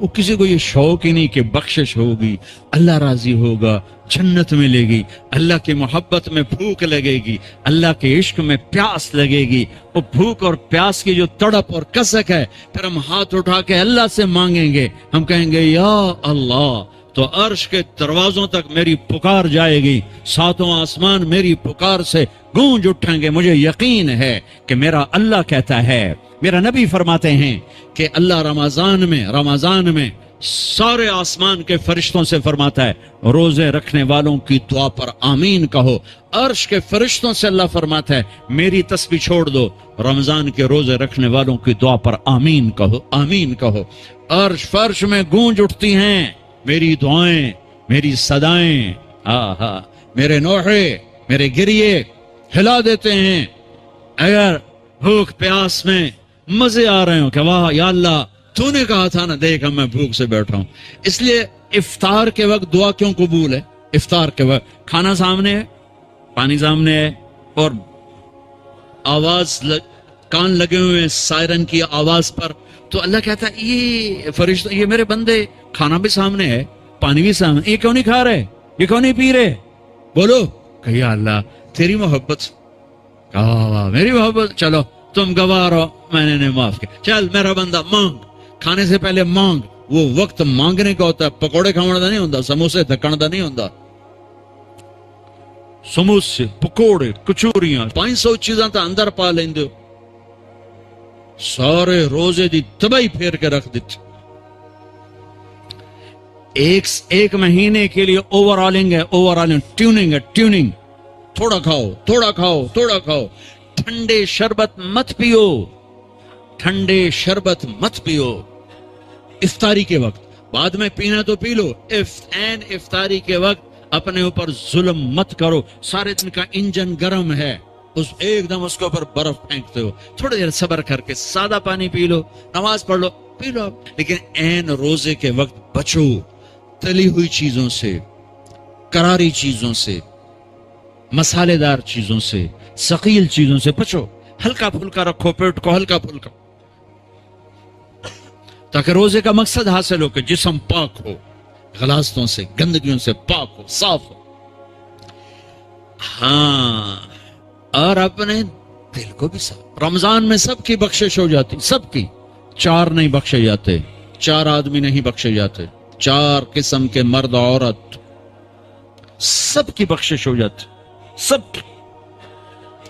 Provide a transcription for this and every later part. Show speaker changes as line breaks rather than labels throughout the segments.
وہ کسی کو یہ شوق ہی نہیں کہ بخشش ہوگی، اللہ راضی ہوگا، جنت ملے گی، اللہ کی محبت میں بھوک لگے گی، اللہ کے عشق میں پیاس لگے گی۔ وہ بھوک اور پیاس کی جو تڑپ اور کسک ہے، پھر ہم ہاتھ اٹھا کے اللہ سے مانگیں گے، ہم کہیں گے یا اللہ، تو عرش کے دروازوں تک میری پکار جائے گی، ساتوں آسمان میری پکار سے گونج اٹھیں گے۔ مجھے یقین ہے کہ میرا اللہ کہتا ہے، میرا نبی فرماتے ہیں کہ اللہ رمضان میں سارے آسمان کے فرشتوں سے فرماتا ہے روزے رکھنے والوں کی دعا پر آمین کہو۔ عرش کے فرشتوں سے اللہ فرماتا ہے میری تسبیح چھوڑ دو، رمضان کے روزے رکھنے والوں کی دعا پر آمین کہو، آمین کہو۔ عرش فرش میں گونج اٹھتی ہیں میری دعائیں، میری صدائیں، میرے نوحے، میرے گریے ہلا دیتے ہیں۔ اگر بھوک پیاس میں مزے آ رہے ہوں کہ واہ یا اللہ تو نے کہا تھا نا، دیکھ میں بھوک سے بیٹھا ہوں۔ اس لیے افطار کے وقت دعا کیوں قبول ہے؟ افطار کے وقت کھانا سامنے ہے، پانی سامنے ہے، اور آواز کان لگے ہوئے ہیں سائرن کی آواز پر، تو اللہ کہتا ہے یہ فرشتہ، یہ میرے بندے، کھانا بھی سامنے ہے، پانی بھی سامنے، یہ کیوں نہیں کھا رہے، یہ کیوں نہیں پی رہے؟ بولو کہ یا اللہ تیری محبت، میری محبت، چلو تم گواہ رہو، میں نے معاف کیا، چل میرا بندہ مانگ، کھانے سے پہلے مانگ۔ وہ وقت مانگنے کا ہوتا ہے، پکوڑے کھانا دا نہیں ہوتا، سموسے دھکن دا نہیں ہوتا، سموسے پکوڑے کچوریاں 500 چیزاں تا اندر پا لیندے ہو، سارے روزے دی تباہی پھیر کے رکھ دیتے۔ ایک مہینے کے لیے اوور آلنگ ہے، ٹیوننگ ہے، ٹیوننگ، تھوڑا کھاؤ تھوڑا کھاؤ تھوڑا کھاؤ، ٹھنڈے شربت مت پیو، ٹھنڈے شربت مت پیو افطاری کے وقت، بعد میں پینا تو پی لو، افطاری کے وقت اپنے اوپر ظلم مت کرو۔ سارے دن کا انجن گرم ہے، ایک دم اس کے اوپر برف پھینکتے ہو، تھوڑی دیر صبر کر کے سادہ پانی پی لو، نماز پڑھ لو، پی لو، لیکن عین روزے کے وقت بچو تلی ہوئی چیزوں سے، کراری چیزوں سے، مسالے دار چیزوں سے، ثقیل چیزوں سے بچو، ہلکا پھلکا رکھو پیٹ کو، ہلکا پھلکا، تاکہ روزے کا مقصد حاصل ہو کہ جسم پاک ہو، غلاظتوں سے، گندگیوں سے پاک ہو، صاف ہو۔ ہاں، اور اپنے دل کو بھی صاف۔ رمضان میں سب کی بخشش ہو جاتی، سب کی، 4 نہیں بخشے جاتے، 4 آدمی نہیں بخشے جاتے، 4 قسم کے مرد عورت، سب کی بخشش ہو جاتی، سب کی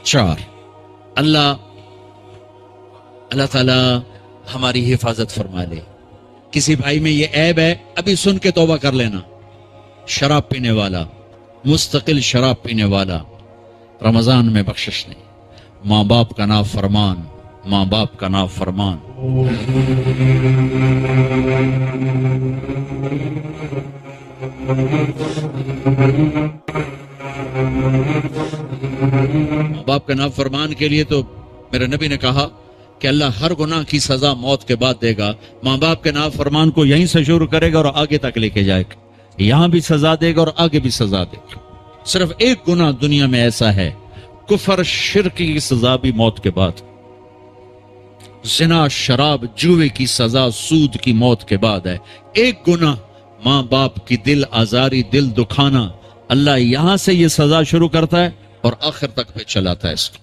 4۔ اللہ تعالی ہماری حفاظت فرما لے۔ کسی بھائی میں یہ عیب ہے، ابھی سن کے توبہ کر لینا، شراب پینے والا، مستقل شراب پینے والا، رمضان میں بخشش نہیں، ماں باپ کا نافرمان، ماں باپ کا نافرمان۔ ماں باپ کا نافرمان کے لیے تو میرے نبی نے کہا کہ اللہ ہر گناہ کی سزا موت کے بعد دے گا۔ ماں باپ کے نافرمان کو یہیں سے شروع کرے گا اور آگے تک لے کے جائے گا، یہاں بھی سزا دے گا اور آگے بھی سزا دے گا۔ صرف ایک گناہ دنیا میں ایسا ہے، کفر شرک کی سزا بھی موت کے بعد، زنا شراب جوے کی سزا سود کی موت کے بعد ہے۔ ایک گناہ ماں باپ کی دل آزاری، دل دکھانا، اللہ یہاں سے یہ سزا شروع کرتا ہے اور آخر تک پہ چلاتا ہے اس کو۔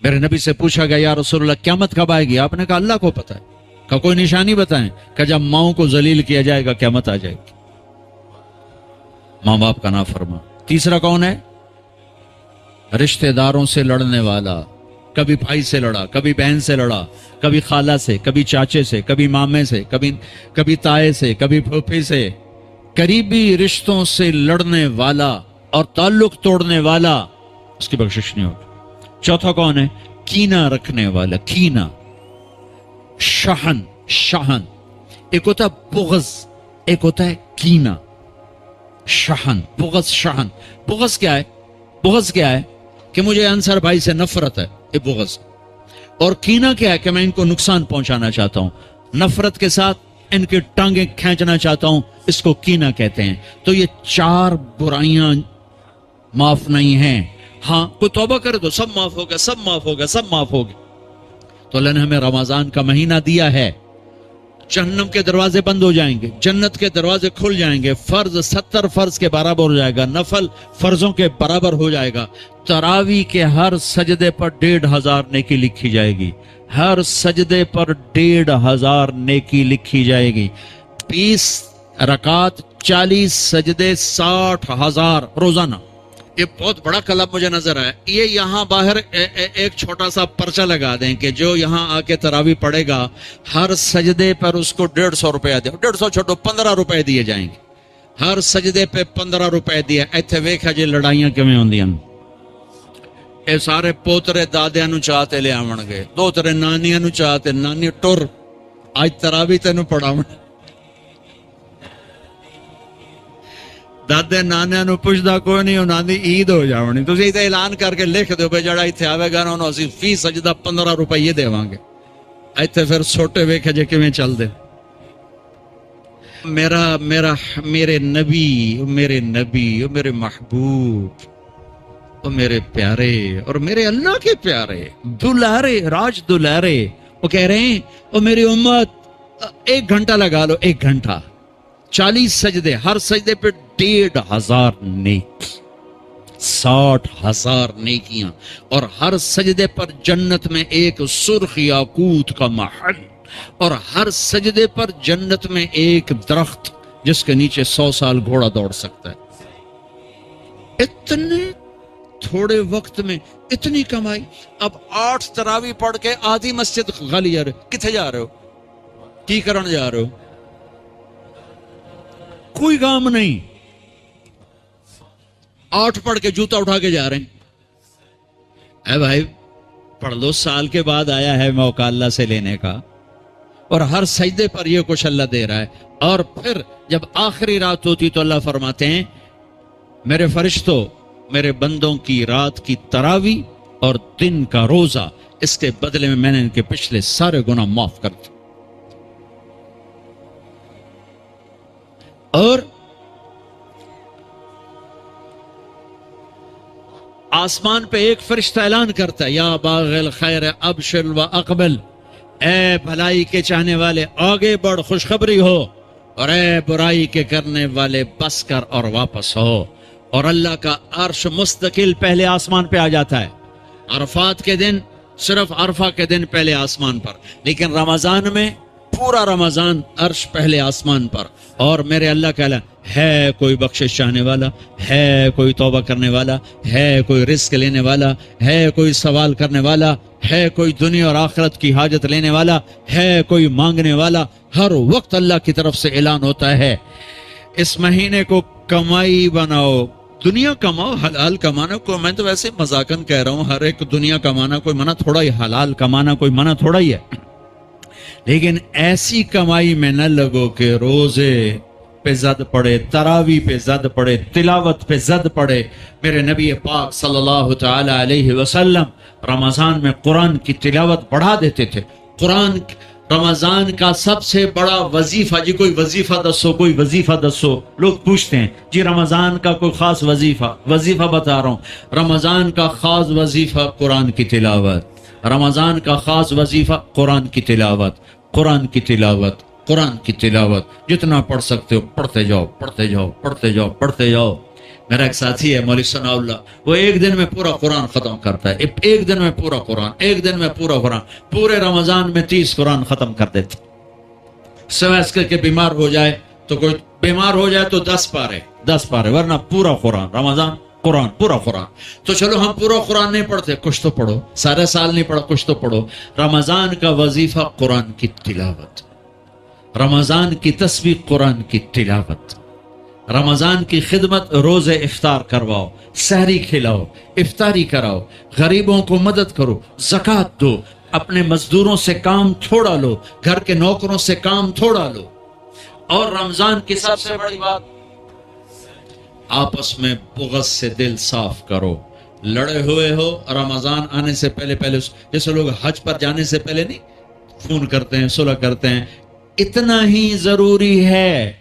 میرے نبی سے پوچھا گیا یا رسول اللہ قیامت کب آئے گی؟ آپ نے کہا اللہ کو پتہ ہے۔ کہ کوئی نشانی بتائیں؟ کہ جب ماؤں کو ذلیل کیا جائے گا قیامت آ جائے گی۔ ماں باپ کا نافرمان۔ تیسرا کون ہے؟ رشتہ داروں سے لڑنے والا، کبھی بھائی سے لڑا، کبھی بہن سے لڑا، کبھی خالہ سے، کبھی چاچے سے، کبھی مامے سے، کبھی تائے سے، کبھی پھوپھی سے، قریبی رشتوں سے لڑنے والا اور تعلق توڑنے والا، اس کی بخشش نہیں ہوگی۔ چوتھا کون ہے؟ کینہ رکھنے والا، کینہ، شحن، ایک ہوتا ہے بغض، ایک ہوتا ہے کینہ، شحن، بغض، شحن۔ بغض کیا ہے؟ بغض کیا ہے؟ کہ مجھے انصر بھائی سے نفرت ہے، یہ بغض۔ اور کینہ کیا ہے؟ کہ میں ان کو نقصان پہنچانا چاہتا ہوں، نفرت کے ساتھ ان کی ٹانگیں کھینچنا چاہتا ہوں، اس کو کینہ کہتے ہیں۔ تو یہ 4 برائیاں معاف نہیں ہیں۔ ہاں، کوئی توبہ کرے تو سب معاف ہوگا، سب معاف ہوگا، سب معاف ہوگا۔ تو اللہ نے ہمیں رمضان کا مہینہ دیا ہے جہنم کے دروازے بند ہو جائیں گے، جنت کے دروازے کھل جائیں گے، فرض 70 فرض کے برابر ہو جائے گا، نفل فرضوں کے برابر ہو جائے گا، تراوی کے ہر سجدے پر 1500 نیکی لکھی جائے گی، ہر سجدے پر 1500 نیکی لکھی جائے گی، 20 رکعت 40 سجدے 60,000 روزانہ۔ یہ بہت بڑا کلب مجھے نظر آیا۔ یہ یہاں باہر ایک چھوٹا سا پرچہ لگا دیں کہ جو یہاں آ کے تراوی پڑھے گا ہر سجدے پر اس کو 150 روپیہ دے، 150 چھوٹو 15 روپے دیے جائیں گے، ہر سجدے پہ 15 روپے دیے۔ ایتھے ویکھا جی لڑائیاں کیویں ہوندیاں، اے سارے پوترے دادیاں نو چاہتے لے آون گے، دوترے نانیاں نو چاہتے، نانی ٹر اج تراوی تینوں پڑھاون، دادے نانے نو پوچھدا کوئی نہیں، انہاں دی عید ہو جاونی، تسی تے اعلان کر کے لکھ دیو بے جڑا ایتھے آوے گا انہوں اسی فی سجدہ 15 روپے دیواں گے۔ ایتھے پھر سوٹے ویکھے جے کیویں چل دے۔ میرے نبی میرے محبوب، وہ میرے پیارے اور میرے اللہ کے پیارے دلارے، راج دلارے، وہ کہہ رہے ہیں وہ میری امت 1 گھنٹہ لگا لو، 1 گھنٹہ 40 سجدے، ہر سجدے پہ 1500 نیکی، 60,000 نیکیاں، اور ہر سجدے پر جنت میں ایک سرخ یاقوت کا محل، اور ہر سجدے پر جنت میں ایک درخت جس کے نیچے 100 سال گھوڑا دوڑ سکتا ہے۔ اتنے تھوڑے وقت میں اتنی کمائی۔ اب 8 تراوی پڑھ کے آدھی مسجد خالی جا رہے ہو، کتنے جا رہے ہو، کی کرن جا رہے ہو، کوئی کام نہیں، 8 پڑھ کے جوتا اٹھا کے جا رہے ہیں۔ اے بھائی پڑھ لو، سال کے بعد آیا ہے موقع اللہ سے لینے کا، اور ہر سجدے پر یہ کچھ اللہ دے رہا ہے۔ اور پھر جب آخری رات ہوتی تو اللہ فرماتے ہیں میرے فرشتوں، میرے بندوں کی رات کی تراوی اور دن کا روزہ، اس کے بدلے میں نے ان کے پچھلے سارے گناہ معاف کر دیے۔ اور آسمان پہ ایک فرشتہ اعلان کرتا ہے یا باغ الخیر ابشر و اقبل، اے بھلائی کے چاہنے والے آگے بڑھ، خوشخبری ہو، اور اے برائی کے کرنے والے بس کر اور واپس ہو۔ اور اللہ کا عرش مستقل پہلے آسمان پہ آ جاتا ہے، عرفات کے دن صرف عرفہ کے دن پہلے آسمان پر، لیکن رمضان میں پورا رمضان عرش پہلے آسمان پر۔ اور میرے اللہ کا اعلان ہے، کوئی بخشش چاہنے والا ہے، کوئی توبہ کرنے والا ہے، کوئی رزق لینے والا ہے، کوئی سوال کرنے والا ہے، کوئی دنیا اور آخرت کی حاجت لینے والا ہے، کوئی مانگنے والا۔ ہر وقت اللہ کی طرف سے اعلان ہوتا ہے اس مہینے کو کمائی بناؤ، دنیا کماؤ، حلال کمانا کو میں تو ویسے مذاقن کہہ رہا ہوں، ہر ایک دنیا کمانا کوئی منع تھوڑا ہی، حلال کمانا کوئی منع تھوڑا ہی ہے، لیکن ایسی کمائی میں نہ لگو کہ روزے پہ زد پڑے، تراوی پہ زد پڑے، تلاوت پہ زد پڑے۔ میرے نبی پاک صلی اللہ تعالی علیہ وسلم رمضان میں قرآن کی تلاوت بڑھا دیتے تھے۔ قرآن رمضان کا سب سے بڑا وظیفہ، جی کوئی وظیفہ دسو، کوئی وظیفہ دسو، لوگ پوچھتے ہیں جی رمضان کا کوئی خاص وظیفہ بتا رہا ہوں۔ رمضان کا خاص وظیفہ قرآن کی تلاوت، رمضان کا خاص وظیفہ قرآن کی تلاوت، قرآن کی تلاوت، قرآن کی تلاوت، جتنا پڑھ سکتے ہو پڑھتے جاؤ، پڑھتے جاؤ، پڑھتے جاؤ، پڑھتے جاؤ۔ میرا ایک ساتھی ہے مولوی ثناء اللہ، وہ ایک دن میں پورا قرآن ختم کرتا ہے، ایک دن میں پورا قرآن، ایک دن میں پورا قرآن، پورے رمضان میں 30 قرآن ختم کر دیتے، سوائے اس کے بیمار ہو جائے تو، کوئی بیمار ہو جائے تو 10 پارے، ورنہ پورا قرآن، رمضان قرآن، پورا قرآن۔ تو چلو ہم پورا قرآن نہیں پڑھتے، کچھ تو پڑھو، سارے سال نہیں پڑھا، کچھ تو پڑھو۔ رمضان کا وظیفہ قرآن کی تلاوت، رمضان کی تسبیح قرآن کی تلاوت، رمضان کی خدمت، روزے افطار کرواؤ، سحری کھلاؤ، افطاری کراؤ، غریبوں کو مدد کرو، زکوٰۃ دو، اپنے مزدوروں سے کام تھوڑا لو، گھر کے نوکروں سے کام تھوڑا لو۔ اور رمضان کی سب سے بڑی بات، آپس میں بغض سے دل صاف کرو۔ لڑے ہوئے ہو، رمضان آنے سے پہلے جیسے لوگ حج پر جانے سے پہلے نہیں فون کرتے ہیں، صلح کرتے ہیں، اتنا ہی ضروری ہے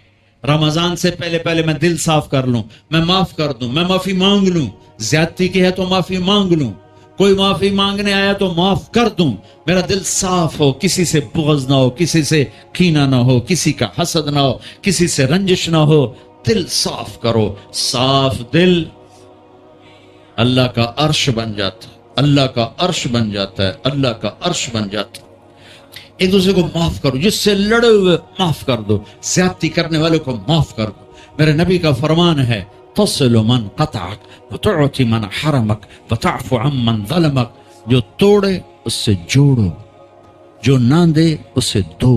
رمضان سے پہلے میں دل صاف کر لوں، میں معاف کر دوں، میں معافی مانگ لوں، زیادتی کی ہے تو معافی مانگ لوں، کوئی معافی مانگنے آیا تو معاف کر دوں، میرا دل صاف ہو، کسی سے بغض نہ ہو، کسی سے کینہ نہ ہو، کسی کا حسد نہ ہو، کسی سے رنجش نہ ہو، دل صاف کرو۔ صاف دل اللہ کا عرش بن جاتا ہے، اللہ کا عرش بن جاتا ہے، اللہ کا عرش بن جاتا ہے۔ ایک دوسرے کو معاف کرو، جس سے لڑے ہوئے معاف کر دو، زیادتی کرنے والے کو معاف کر دو۔ میرے نبی کا فرمان ہے تصل من قطعک وتعطی من حرمک وتعفو عن من ظلمک، جو توڑے اس سے جوڑو، جو نہ دے اسے دو،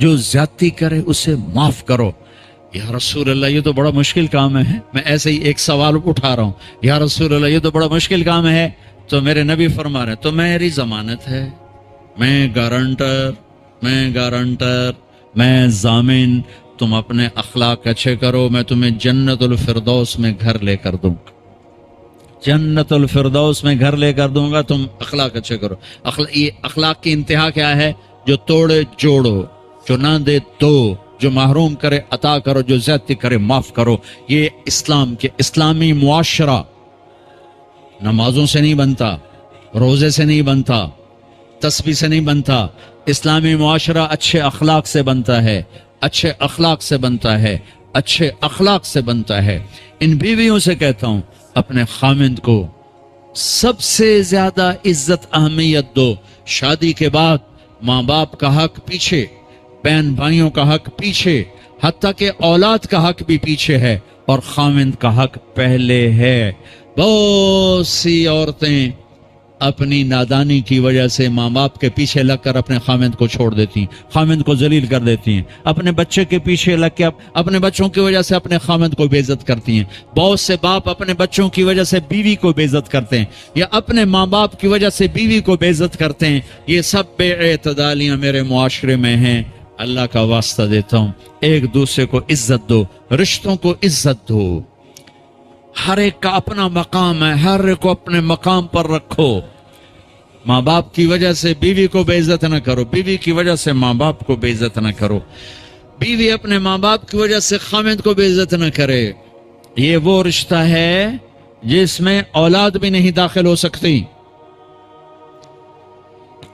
جو زیادتی کرے اسے معاف کرو۔ یا رسول اللہ یہ تو بڑا مشکل کام ہے، میں ایسے ہی ایک سوال اٹھا رہا ہوں، یا رسول اللہ یہ تو بڑا مشکل کام ہے، تو میرے نبی فرما رہے ہیں تو میری ضمانت ہے، میں گارنٹر، میں ضامن، تم اپنے اخلاق اچھے کرو، میں تمہیں جنت الفردوس میں گھر لے کر دوں گا، جنت الفردوس میں گھر لے کر دوں گا، تم اخلاق اچھے کرو۔ یہ اخلاق کی انتہا کیا ہے؟ جو توڑے جوڑو، جو نہ دے دو، جو محروم کرے عطا کرو، جو زیادتی کرے معاف کرو۔ یہ اسلامی معاشرہ نمازوں سے نہیں بنتا، روزے سے نہیں بنتا، تسبیح سے نہیں بنتا، اسلامی معاشرہ اچھے اخلاق سے بنتا ہے، اچھے اخلاق سے بنتا ہے، اچھے اخلاق سے بنتا ہے۔ ان بیویوں سے کہتا ہوں اپنے خامند کو سب سے زیادہ عزت اہمیت دو۔ شادی کے بعد ماں باپ کا حق پیچھے، بہن بھائیوں کا حق پیچھے، حتیٰ کہ اولاد کا حق بھی پیچھے ہے، اور خامند کا حق پہلے ہے۔ بہت سی عورتیں اپنی نادانی کی وجہ سے ماں باپ کے پیچھے لگ کر اپنے خامند کو چھوڑ دیتی ہیں، خامند کو ذلیل کر دیتی ہیں، اپنے بچے کے پیچھے لگ کے اپنے بچوں کی وجہ سے اپنے خامند کو بے عزت کرتی ہیں۔ بہت سے باپ اپنے بچوں کی وجہ سے بیوی کو بے عزت کرتے ہیں، یا اپنے ماں باپ کی وجہ سے بیوی کو بے عزت کرتے ہیں۔ یہ سب بے اعتدالیاں میرے معاشرے میں ہیں۔ اللہ کا واسطہ دیتا ہوں، ایک دوسرے کو عزت دو، رشتوں کو عزت دو۔ ہر ایک کا اپنا مقام ہے، ہر ایک کو اپنے مقام پر رکھو۔ ماں باپ کی وجہ سے بیوی کو بے عزت نہ کرو، بیوی کی وجہ سے ماں باپ کو بے عزت نہ کرو، بیوی اپنے ماں باپ کی وجہ سے خامند کو بے عزت نہ کرے۔ یہ وہ رشتہ ہے جس میں اولاد بھی نہیں داخل ہو سکتی،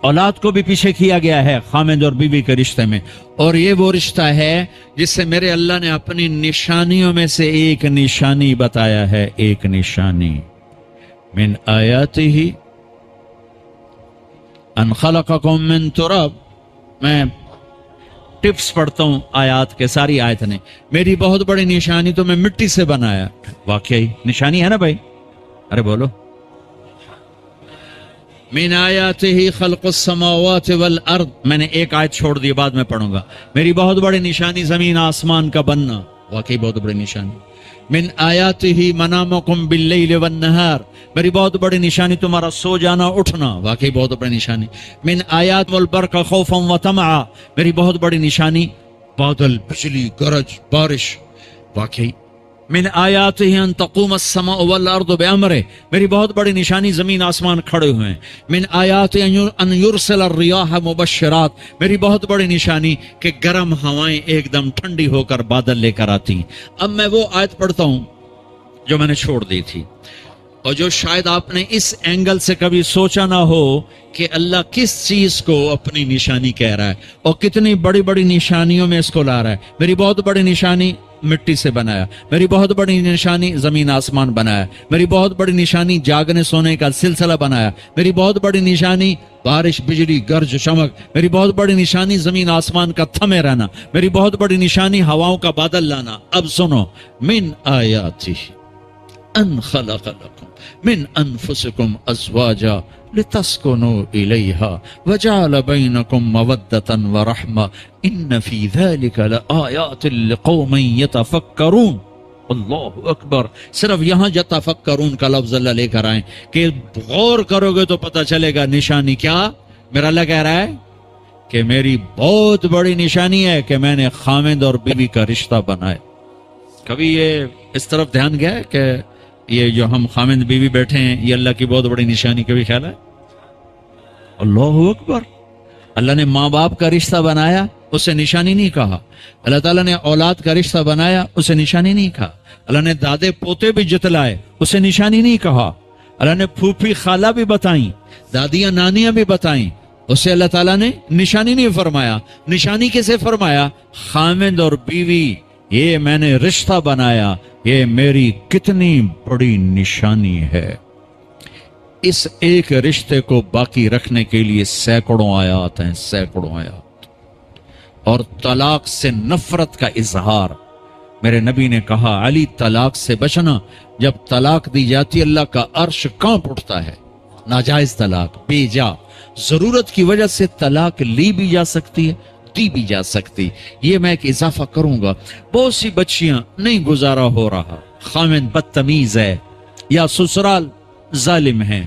اولاد کو بھی پیچھے کیا گیا ہے خامند اور بیوی کے رشتے میں۔ اور یہ وہ رشتہ ہے جس سے میرے اللہ نے اپنی نشانیوں میں سے ایک نشانی بتایا ہے، ایک نشانی من آیاتہ ان خلقکم من تراب۔ میں ٹپس پڑھتا ہوں آیات کے، ساری آیت نے میری بہت بڑی نشانی تو میں مٹی سے بنایا۔ واقعی نشانی ہے نا بھائی؟ ارے بولو۔ من آیاتہ خلق السماوات والارض، میں نے ایک آیت چھوڑ دی، بعد میں پڑھوں گا۔ میری بہت بڑی نشانی زمین آسمان کا بننا، واقعی بہت بڑی نشانی۔ من آیاتہ منامکم باللیل والنہار، میری بہت بڑی نشانی تمہارا سو جانا اٹھنا، واقعی بہت بڑی نشانی۔ من آیات والبرق خوفا وطمعا، میری بہت بڑی نشانی بادل، بجلی، گرج، بارش، واقعی۔ من آیاتہ ان تقوم السماء والارض بامرہ، میری بہت بڑی نشانی زمین آسمان کھڑے ہوئے ہیں۔ من آیات ان یرسل الریاح مبشرات، میری بہت بڑی نشانی کہ گرم ہوائیں ایک دم ٹھنڈی ہو کر بادل لے کر آتی ہیں۔ اب میں وہ آیت پڑھتا ہوں جو میں نے چھوڑ دی تھی، اور جو شاید آپ نے اس اینگل سے کبھی سوچا نہ ہو کہ اللہ کس چیز کو اپنی نشانی کہہ رہا ہے اور کتنی بڑی بڑی نشانیوں میں اس کو لا رہا ہے۔ میری بہت بڑی نشانی مٹی سے بنایا، میری بہت بڑی نشانی زمین آسمان بنایا، میری بہت بڑی نشانی جاگنے سونے کا سلسلہ بنایا، میری بہت بڑی نشانی بارش، بجلی، گرج، چمک، میری بہت بڑی نشانی زمین آسمان کا تھمے رہنا، میری بہت بڑی نشانی ہواؤں کا بادل لانا۔ اب سنو، من آیاتہ ان خلق لکم من انفسکم ازواجا لتسکنوا الیہا وجعل بینکم مودۃ ورحمہ ان فی ذلک لآیات لقوم یتفکرون۔ اللہ اکبر۔ صرف یہاں یتفکرون کا لفظ اللہ لے کر آئیں کہ غور کرو گے تو پتہ چلے گا نشانی کیا۔ میرا اللہ کہہ رہا ہے کہ میری بہت بڑی نشانی ہے کہ میں نے خامند اور بیوی کا رشتہ بنایا۔ کبھی یہ اس طرف دھیان گیا ہے کہ یہ جو ہم خامند بیوی بیٹھے ہیں یہ اللہ کی بہت بڑی نشانی، کبھی خیال ہے؟ اللہ اکبر۔ اللہ نے ماں باپ کا رشتہ بنایا، اسے نشانی نہیں کہا۔ اللہ تعالیٰ نے اولاد کا رشتہ بنایا، اسے نشانی نہیں کہا۔ اللہ نے دادے پوتے بھی جتلائے، اسے نشانی نہیں کہا۔ اللہ نے پھوپھی خالہ بھی بتائیں، دادیاں نانیاں بھی بتائیں، اسے اللہ تعالیٰ نے نشانی نہیں فرمایا. نشانی کسے فرمایا؟ خامند اور بیوی، یہ میں نے رشتہ بنایا، یہ میری کتنی بڑی نشانی ہے. اس ایک رشتے کو باقی رکھنے کے لیے سینکڑوں آیات ہیں، سینکڑوں آیات. اور طلاق سے نفرت کا اظہار. میرے نبی نے کہا علی طلاق سے بچنا. جب طلاق دی جاتی اللہ کا عرش کانپ اٹھتا ہے. ناجائز طلاق، بے جا، ضرورت کی وجہ سے طلاق لی بھی جا سکتی ہے، دی بھی جا سکتی. یہ میں ایک اضافہ کروں گا. بہت سی بچیاں نہیں گزارا ہو رہا، خامند بدتمیز ہے یا سسرال ظالم ہے،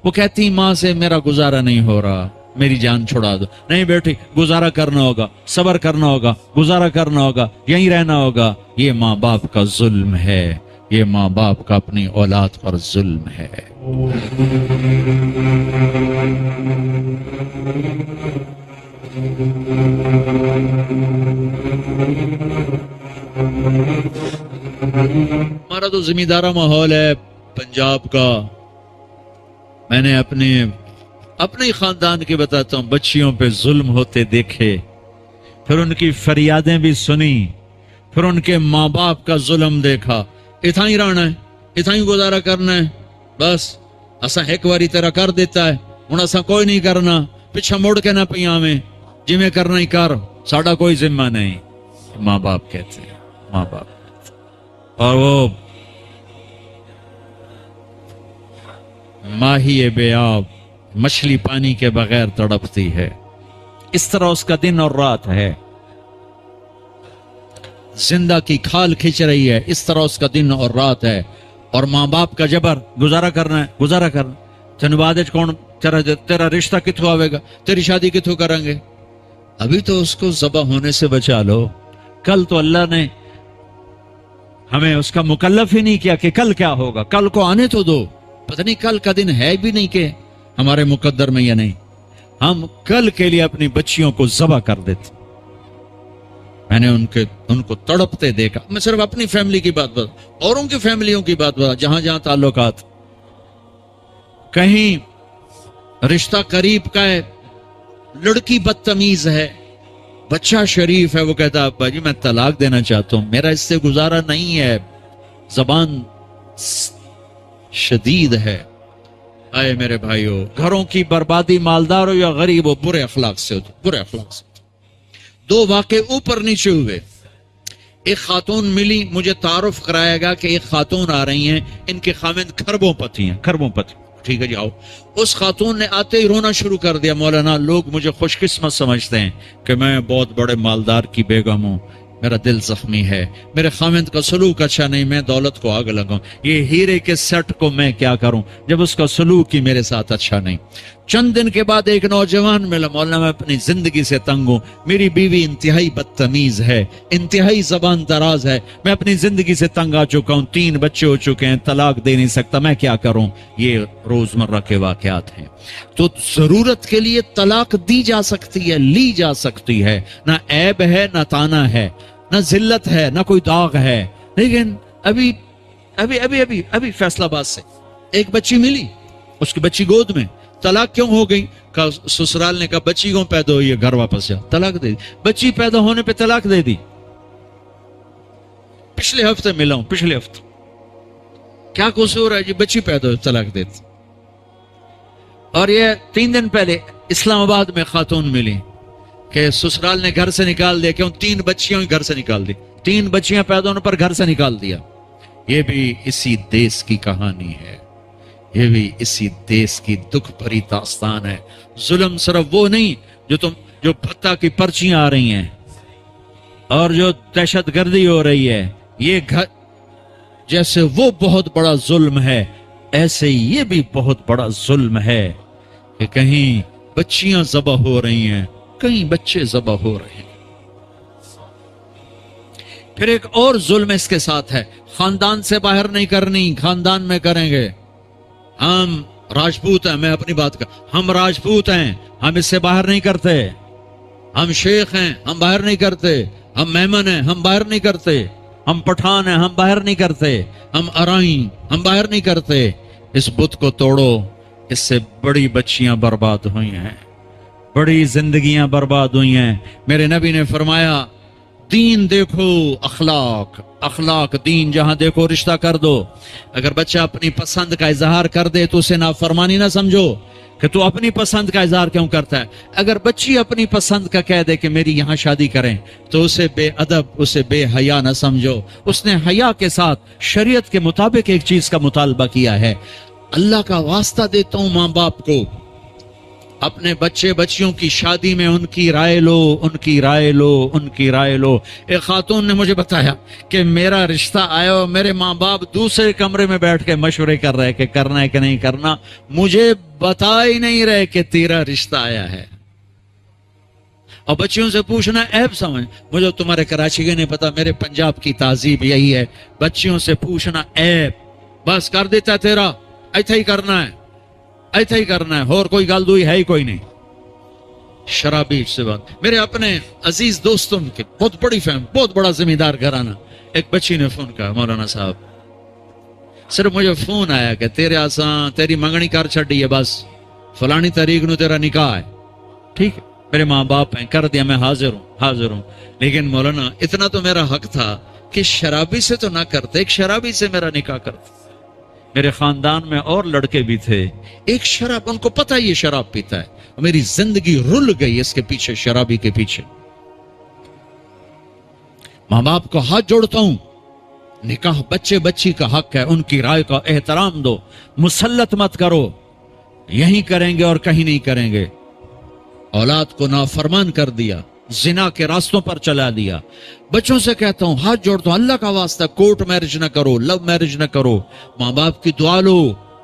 وہ کہتی ماں سے میرا گزارا نہیں ہو رہا، میری جان چھڑا دو. نہیں بیٹی، گزارا کرنا ہوگا، صبر کرنا ہوگا، گزارا کرنا ہوگا، یہیں رہنا ہوگا. یہ ماں باپ کا ظلم ہے، یہ ماں باپ کا اپنی اولاد پر ظلم ہے. ہمارا تو زمیندارہ ماحول ہے پنجاب کا. میں نے اپنے خاندان کی بتاتا ہوں، بچیوں پہ ظلم ہوتے دیکھے، پھر ان کی فریادیں بھی سنی، پھر ان کے ماں باپ کا ظلم دیکھا. اتنا ہی رہنا ہے، اتنا ہی گزارا کرنا ہے، بس اسا ایک باری تیرا کر دیتا ہے، ہن اسا کوئی نہیں کرنا، پیچھے مڑ کے نہ پیاں میں، جی میں کرنا ہی کر، ساڈا کوئی ذمہ نہیں. ماں باپ کہتے ہیں، ماں باپ. اور وہ ماہی بے آب، مچھلی پانی کے بغیر تڑپتی ہے، اس طرح اس کا دن اور رات ہے. زندہ کی کھال کھچ رہی ہے، اس طرح اس کا دن اور رات ہے. اور ماں باپ کا جبر، گزارا کرنا ہے، گزارا کرنا. تین بعد کون تیرا رشتہ کتوں آئے گا، تیری شادی کتوں کریں گے؟ ابھی تو اس کو ذبح ہونے سے بچا لو. کل تو اللہ نے ہمیں اس کا مکلف ہی نہیں کیا کہ کل کیا ہوگا. کل کو آنے تو دو، پتہ نہیں کل کا دن ہے بھی نہیں کہ ہمارے مقدر میں یا نہیں. ہم کل کے لیے اپنی بچیوں کو ذبح کر دیتے. میں نے ان کو تڑپتے دیکھا. میں صرف اپنی فیملی کی بات بتا، اوروں کی فیملیوں کی بات بتا، جہاں جہاں تعلقات. کہیں رشتہ قریب کا ہے، لڑکی بدتمیز ہے، بچہ شریف ہے، وہ کہتا ابا جی میں طلاق دینا چاہتا ہوں، میرا اس سے گزارا نہیں ہے، زبان شدید ہے. آئے میرے بھائیو، گھروں کی بربادی مالدار ہو یا غریب ہو، برے اخلاق سے ہوتی، برے اخلاق سے. دو واقعے اوپر نیچے ہوئے. ایک خاتون ملی، مجھے تعارف کرایا گیا کہ ایک خاتون آ رہی ہیں، ان کے خامند کھربوں پتی ہیں، کھربوں پتی. ٹھیک ہے جی آؤ. اس خاتون نے آتے ہی رونا شروع کر دیا. مولانا لوگ مجھے خوش قسمت سمجھتے ہیں کہ میں بہت بڑے مالدار کی بیگم ہوں، میرا دل زخمی ہے، میرے خامند کا سلوک اچھا نہیں، میں دولت کو آگ لگاؤں، یہ ہیرے کے سیٹ کو میں کیا کروں جب اس کا سلوک ہی میرے ساتھ اچھا نہیں. چند دن کے بعد ایک نوجوان ملا. مولانا میں اپنی زندگی سے تنگ ہوں، میری بیوی انتہائی بدتمیز ہے، انتہائی زبان دراز ہے، میں اپنی زندگی سے تنگ آ چکا ہوں، 3 بچے ہو چکے ہیں، طلاق دے نہیں سکتا، میں کیا کروں. یہ روزمرہ کے واقعات ہیں. تو ضرورت کے لیے طلاق دی جا سکتی ہے، لی جا سکتی ہے، نہ عیب ہے، نہ تانا ہے، نہ ذلت ہے، نہ کوئی داغ ہے. لیکن ابھی فیصلہ آباد سے ایک بچی ملی، اس کی بچی گود میں. طلاق کیوں ہو گئی؟ سسرال نے کہا بچی کیوں پیدا ہوئی ہے، گھر واپس جا. طلاق دے دی. بچی پیدا ہونے پہ طلاق دے دی. پچھلے ہفتے ملا ہوں، پچھلے ہفتے. کیا قصور ہے جی؟ بچی پیدا ہوئی، طلاق دے دی. اور یہ 3 دن پہلے اسلام آباد میں خاتون ملی کہ سسرال نے گھر سے نکال دیا، کیوں 3 بچیاں گھر سے نکال دی، 3 بچیاں پیدا ہونے پر گھر سے نکال دیا. یہ بھی اسی دیس کی کہانی ہے، یہ بھی اسی دیس کی دکھ بھری داستان ہے. ظلم صرف وہ نہیں جو بھتہ کی پرچیاں آ رہی ہیں اور جو دہشت گردی ہو رہی ہے، یہ جیسے وہ بہت بڑا ظلم ہے، ایسے یہ بھی بہت بڑا ظلم ہے کہ کہیں بچیاں ذبح ہو رہی ہیں، کہیں بچے ذبح ہو رہے ہیں. پھر ایک اور ظلم اس کے ساتھ ہے، خاندان سے باہر نہیں کرنی، خاندان میں کریں گے. ہم راجپوت ہیں، میں اپنی بات کر، ہم راجپوت ہیں، ہم اس سے باہر نہیں کرتے. ہم شیخ ہیں، ہم باہر نہیں کرتے. ہم مہمن ہیں، ہم باہر نہیں کرتے. ہم پٹھان ہیں، ہم باہر نہیں کرتے. ہم ارائیں، ہم باہر نہیں کرتے. اس بت کو توڑو، اس سے بڑی بچیاں برباد ہوئی ہیں، بڑی زندگیاں برباد ہوئی ہیں۔ میرے نبی نے فرمایا دین دیکھو، اخلاق، اخلاق دین جہاں دیکھو رشتہ کر دو۔ اگر بچہ اپنی پسند کا اظہار کر دے تو اسے نافرمانی نہ سمجھو کہ تو اپنی پسند کا اظہار کیوں کرتا ہے۔ اگر بچی اپنی پسند کا کہہ دے کہ میری یہاں شادی کریں تو اسے بے ادب، اسے بے حیا نہ سمجھو۔ اس نے حیا کے ساتھ شریعت کے مطابق ایک چیز کا مطالبہ کیا ہے۔ اللہ کا واسطہ دیتا ہوں ماں باپ کو، اپنے بچے بچیوں کی شادی میں ان کی رائے لو، ان کی رائے لو، ان کی رائے لو۔ ایک خاتون نے مجھے بتایا کہ میرا رشتہ آیا اور میرے ماں باپ دوسرے کمرے میں بیٹھ کے مشورے کر رہے کہ کرنا ہے کہ نہیں کرنا، مجھے بتا ہی نہیں رہے کہ تیرا رشتہ آیا ہے۔ اور بچیوں سے پوچھنا عیب سمجھ، مجھے تمہارے کراچی کے نہیں پتا، میرے پنجاب کی تہذیب یہی ہے، بچیوں سے پوچھنا عیب، بس کر دیتا ہے تیرا، ایسا ہی کرنا ہے، ایسا ہی کرنا ہے، اور کوئی گل دوئی ہے ہی کوئی نہیں۔ شرابی سے بات، میرے اپنے عزیز دوستوں کے بہت بڑی فہم، بہت بڑا زمیندار گھرانہ، ایک بچی نے فون کہا مولانا صاحب صرف مجھے فون آیا کہ تیرے آسان تیری منگنی کر چھڑی ہے، بس فلانی تاریخ نو تیرا نکاح ہے، ٹھیک ہے میرے ماں باپ ہیں، کر دیا، میں حاضر ہوں، لیکن مولانا اتنا تو میرا حق تھا کہ شرابی سے تو نہ کرتے، ایک شرابی سے میرا نکاح کرتے۔ میرے خاندان میں اور لڑکے بھی تھے، ایک شراب، ان کو پتہ یہ شراب پیتا ہے، میری زندگی رل گئی اس کے پیچھے، شرابی کے پیچھے۔ ماں باپ کو ہاتھ جوڑتا ہوں، نکاح بچے بچی کا حق ہے، ان کی رائے کا احترام دو، مسلط مت کرو، یہیں کریں گے اور کہیں نہیں کریں گے۔ اولاد کو نافرمان کر دیا، زنا کے راستوں پر چلا دیا۔ بچوں سے کہتا ہوں، ہاتھ جوڑتا ہوں، اللہ کا واسطہ کورٹ میرج نہ کرو، لو میرج نہ کرو، ماں باپ کی دعا لو،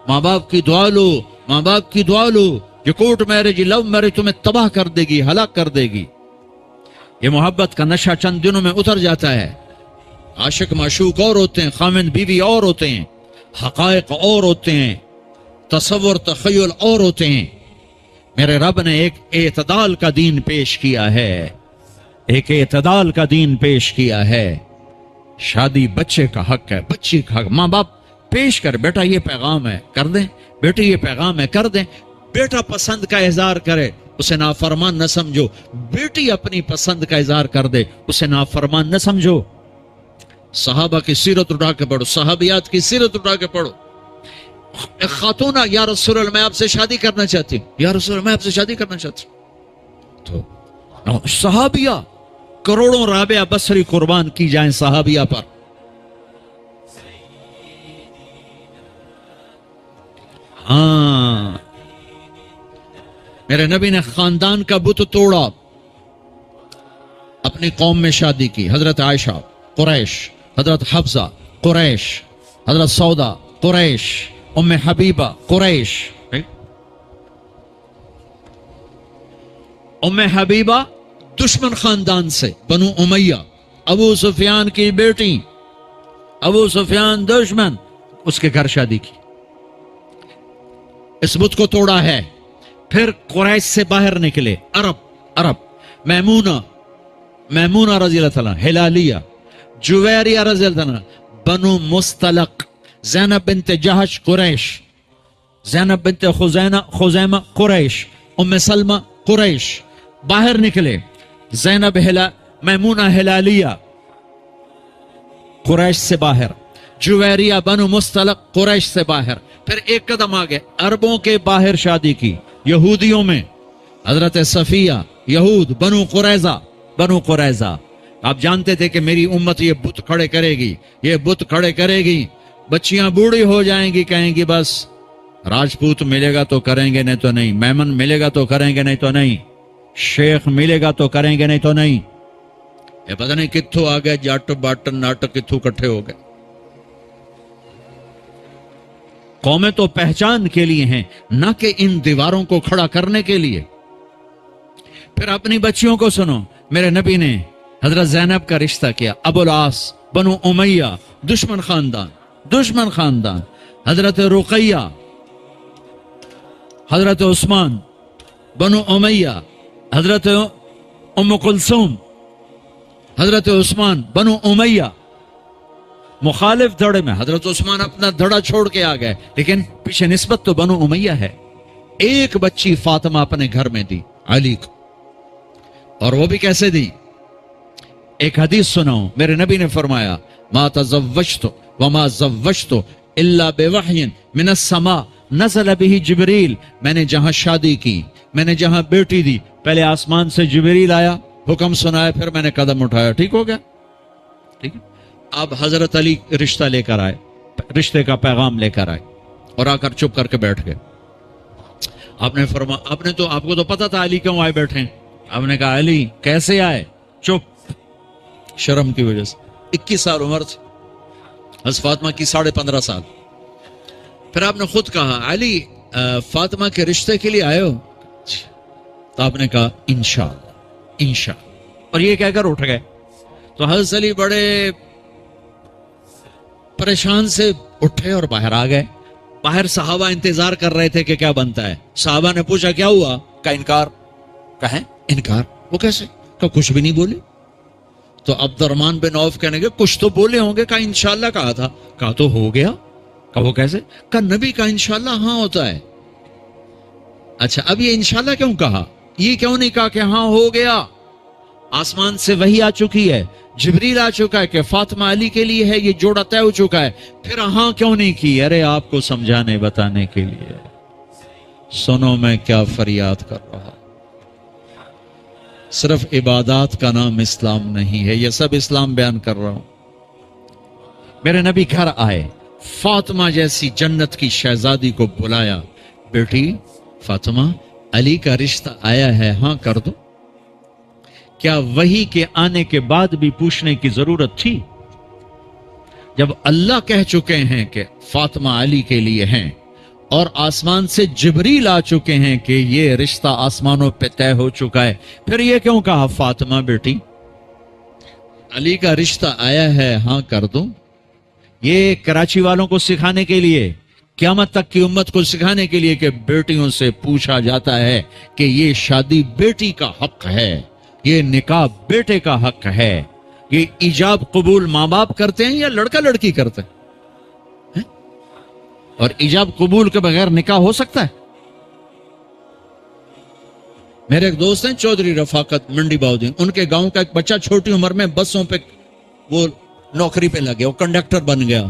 ماں باپ کی دعا لو، ماں باپ کی دعا لو۔ یہ کورٹ میرج، لو میرج تمہیں تباہ کر دے گی، ہلاک کر دے گی۔ یہ محبت کا نشہ چند دنوں میں اتر جاتا ہے، عاشق معشوق اور ہوتے ہیں، خامند بیوی اور ہوتے ہیں، حقائق اور ہوتے ہیں، تصور تخیل اور ہوتے ہیں۔ میرے رب نے ایک اعتدال کا دین پیش کیا ہے، ایک اعتدال کا دین پیش کیا ہے۔ شادی بچے کا حق ہے، بچی کا حق، ماں باپ پیش کر، بیٹا یہ پیغام ہے، کر دیں، بیٹی یہ پیغام ہے، کر دیں۔ بیٹا پسند کا اظہار کرے، اسے نافرمان نہ سمجھو، بیٹی اپنی پسند کا اظہار کر دے، اسے نافرمان نہ سمجھو۔ صحابہ کی سیرت اٹھا کے پڑھو، صحابیات کی سیرت اٹھا کے پڑھو۔ ایک خاتون، یا رسول اللہ میں آپ سے شادی کرنا چاہتی ہوں، یا رسول اللہ میں آپ سے شادی کرنا چاہتی ہوں، تو صحابیہ کروڑوں رابعہ بصری قربان کی جائیں صحابیہ پر۔ ہاں، میرے نبی نے خاندان کا بت توڑا، اپنی قوم میں شادی کی۔ حضرت عائشہ قریش، حضرت حفصہ قریش، حضرت سودا قریش، ام حبیبہ قریش۔ ام حبیبہ دشمن خاندان سے، بنو امیہ، ابو سفیان کی بیٹی، ابو سفیان دشمن، اس کے گھر شادی کی۔ اس بت کو توڑا ہے۔ پھر قریش سے باہر نکلے عرب، میمونہ رضی اللہ تعالیٰ، ہلالیہ، جویریہ رضی اللہ تعالیٰ، بنو مستلق، زینب بنت جہش قریش، زینب بنت خزیمہ قریش، ام سلمہ قریش، باہر نکلے۔ زینب میمونہ ہلالیہ قریش سے باہر، جویریہ بنو مستلق قریش سے باہر۔ پھر ایک قدم آگے، عربوں کے باہر شادی کی، یہودیوں میں، حضرت صفیہ، یہود، بنو قریظہ۔ آپ جانتے تھے کہ میری امت یہ بت کھڑے کرے گی، یہ بت کھڑے کرے گی، بچیاں بوڑھی ہو جائیں گی، کہیں گی بس راجپوت ملے گا تو کریں گے، نہیں تو نہیں، میمن ملے گا تو کریں گے، نہیں تو نہیں، شیخ ملے گا تو کریں گے، نہیں تو نہیں۔ یہ پتہ نہیں کتھوں آ گئے جٹ بٹ نٹ، کتھوں کٹھے ہو گئے۔ قومیں تو پہچان کے لیے ہیں، نہ کہ ان دیواروں کو کھڑا کرنے کے لیے۔ پھر اپنی بچیوں کو سنو، میرے نبی نے حضرت زینب کا رشتہ کیا، ابو العاص، بنو امیہ، دشمن خاندان، حضرت رقیہ، حضرت عثمان، بنو امیہ، حضرت ام کلثوم، حضرت عثمان، بنو امیہ، مخالف دھڑے میں حضرت عثمان اپنا دھڑا چھوڑ کے آ گئے، لیکن پیچھے نسبت تو بنو امیہ ہے. ایک بچی فاطمہ اپنے گھر میں دی علی کو، اور وہ بھی کیسے دی؟ ایک حدیث سناؤ، میرے نبی نے فرمایا ما تزوجت وما زوجت الا بوحی من السماء نزل به جبریل. میں نے جہاں شادی کی، میں نے جہاں بیٹی دی، پہلے آسمان سے جبریل آیا، حکم سنایا، پھر میں نے قدم اٹھایا. ٹھیک ہو گیا؟ ٹھیک ہے. اب حضرت علی رشتہ لے کر آئے، رشتے کا پیغام لے کر آئے، اور آ کر چپ کر کے بیٹھ گئے. آپ نے فرمایا، آپ کو تو پتا تھا علی کیوں آئے بیٹھے ہیں. آپ نے کہا علی کیسے آئے؟ چپ، شرم کی وجہ سے. 21 سال عمر تھی حضرت فاطمہ کی، 15.5 سال. پھر آپ نے خود کہا علی فاطمہ کے رشتے کے لیے آئے ہو؟ تو آپ نے کہا انشاءاللہ انشاءاللہ، اور یہ کہہ کر اٹھ گئے. تو حضرت علی بڑے پریشان سے اٹھے اور باہر آ گئے. باہر صحابہ انتظار کر رہے تھے کہ کیا بنتا ہے. صحابہ نے پوچھا کیا ہوا؟ کا انکار. کہیں انکار؟ وہ کیسے؟ کہ کچھ بھی نہیں بولے. تو عبد الرحمن بن عوف کہنے گے کچھ تو بولے ہوں گے. کہا انشاءاللہ کہا تھا. کہا تو ہو گیا. کہا وہ کیسے؟ کہا نبی کا انشاءاللہ ہاں ہوتا ہے. اچھا اب یہ انشاءاللہ کیوں کہا؟ یہ کیوں نہیں کہا کہ ہاں ہو گیا؟ آسمان سے وحی آ چکی ہے، جبریل آ چکا ہے کہ فاطمہ علی کے لیے ہے، یہ جوڑا طے ہو چکا ہے. پھر ہاں کیوں نہیں کی؟ ارے آپ کو سمجھانے بتانے کے لیے. سنو میں کیا فریاد کر رہا، صرف عبادات کا نام اسلام نہیں ہے. یہ سب اسلام بیان کر رہا ہوں. میرے نبی گھر آئے، فاطمہ جیسی جنت کی شہزادی کو بلایا. بیٹی فاطمہ، علی کا رشتہ آیا ہے، ہاں کر دو. کیا وحی کے آنے کے بعد بھی پوچھنے کی ضرورت تھی؟ جب اللہ کہہ چکے ہیں کہ فاطمہ علی کے لیے ہیں، اور آسمان سے جبریل آ چکے ہیں کہ یہ رشتہ آسمانوں پہ طے ہو چکا ہے، پھر یہ کیوں کہا فاطمہ بیٹی علی کا رشتہ آیا ہے، ہاں کر دو؟ یہ کراچی والوں کو سکھانے کے لیے، قیامت تک کی امت کو سکھانے کے لیے کہ بیٹیوں سے پوچھا جاتا ہے کہ یہ شادی بیٹی کا حق ہے، یہ نکاح بیٹے کا حق ہے. یہ ایجاب قبول ماں باپ کرتے ہیں یا لڑکا لڑکی کرتے ہیں؟ اور ایجاب قبول کے بغیر نکاح ہو سکتا ہے؟ میرے ایک دوست ہیں چودھری رفاقت منڈی باؤدین، ان کے گاؤں کا ایک بچہ چھوٹی عمر میں بسوں پہ وہ نوکری پہ لگے، وہ کنڈکٹر بن گیا،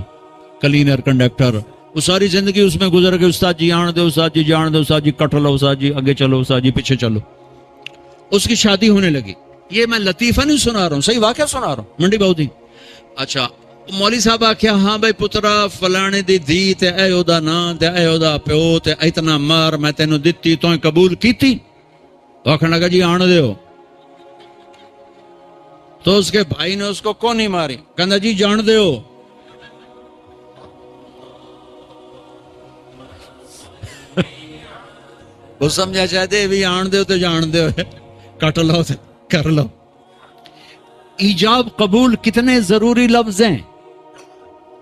کلینر کنڈکٹر. وہ ساری زندگی اس میں گزر گئی. استاد جی جان دے، استاد جی جان دے، استاد جی کٹ لو، استاد جی آگے چلو، استاد جی پیچھے چلو. اس کی شادی ہونے لگی. یہ میں لطیفہ نہیں سنا رہا ہوں، صحیح واقعہ سنا رہا ہوں. منڈی باؤدین. اچھا مولوی صاحب آخیا ہاں بھائی پترا فلانے دی دھی تے اے او دا نام تے اے او دا پیو تے اتنا مار میں تینوں دتی تو قبول کیتی؟ تو آخر لگا جی آن دیو. تو اس کے بھائی نے اس کو کون نہیں ماری، کہندا جی جان دیو. وہ سمجھا چاہتے بھی آن دیو تو جان دیو، کٹ لو تو کر لو. ایجاب قبول کتنے ضروری لفظ ہیں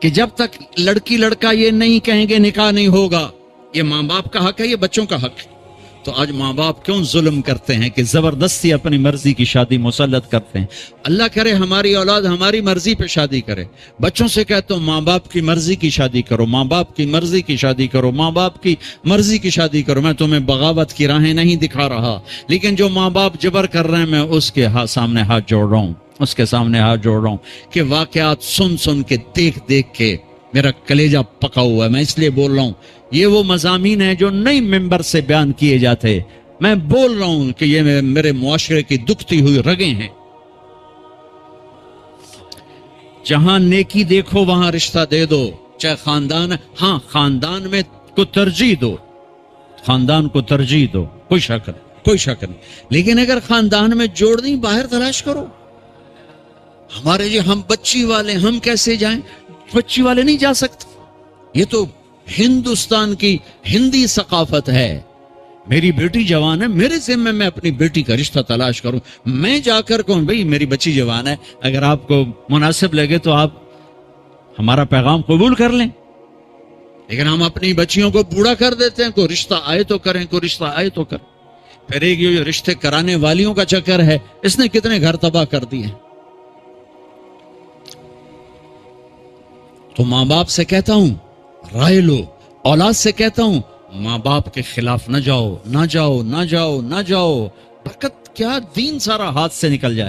کہ جب تک لڑکی لڑکا یہ نہیں کہیں گے نکاح نہیں ہوگا. یہ ماں باپ کا حق ہے، یہ بچوں کا حق ہے. تو آج ماں باپ کیوں ظلم کرتے ہیں کہ زبردستی اپنی مرضی کی شادی مسلط کرتے ہیں؟ اللہ کرے ہماری اولاد ہماری مرضی پہ شادی کرے. بچوں سے کہتا ہوں ماں باپ کی مرضی کی شادی کرو، ماں باپ کی مرضی کی شادی کرو، ماں باپ کی مرضی کی شادی کرو. میں تمہیں بغاوت کی راہیں نہیں دکھا رہا، لیکن جو ماں باپ جبر کر رہے ہیں میں اس کے سامنے ہاتھ جوڑ رہا ہوں، اس کے سامنے ہاتھ جوڑ رہا ہوں کہ واقعات سن سن کے دیکھ دیکھ کے میرا کلیجہ پکا ہوا ہے. میں اس لیے بول رہا ہوں یہ وہ مضامین ہیں جو نئی ممبر سے بیان کیے جاتے. میں بول رہا ہوں کہ یہ میرے معاشرے کی دکھتی ہوئی رگیں ہیں. جہاں نیکی دیکھو وہاں رشتہ دے دو، چاہے خاندان. ہاں خاندان میں کو ترجیح دو، خاندان کو ترجیح دو، کوئی شک نہیں، کوئی شک نہیں. لیکن اگر خاندان میں جوڑ نہیں باہر تلاش کرو. ہمارے جی ہم بچی والے، ہم کیسے جائیں؟ بچی والے نہیں جا سکتے. یہ تو ہندوستان کی ہندی ثقافت ہے. میری بیٹی جوان ہے، میرے ذمہ میں اپنی بیٹی کا رشتہ تلاش کروں. میں جا کر کہوں بھئی میری بچی جوان ہے، اگر آپ کو مناسب لگے تو آپ ہمارا پیغام قبول کر لیں. لیکن ہم اپنی بچیوں کو بوڑھا کر دیتے ہیں. کوئی رشتہ آئے تو کریں، کوئی رشتہ آئے تو کریں. پھر ایک یہ رشتے کرانے والیوں کا چکر ہے، اس نے کتنے گھر تباہ کر دیے. تو ماں باپ سے کہتا ہوں رائے لو، اولاد سے کہتا ہوں ماں باپ کے خلاف نہ جاؤ، نہ جاؤ، نہ جاؤ، نہ جاؤ۔ برکت کیا، دین سارا ہاتھ سے نکل جائے۔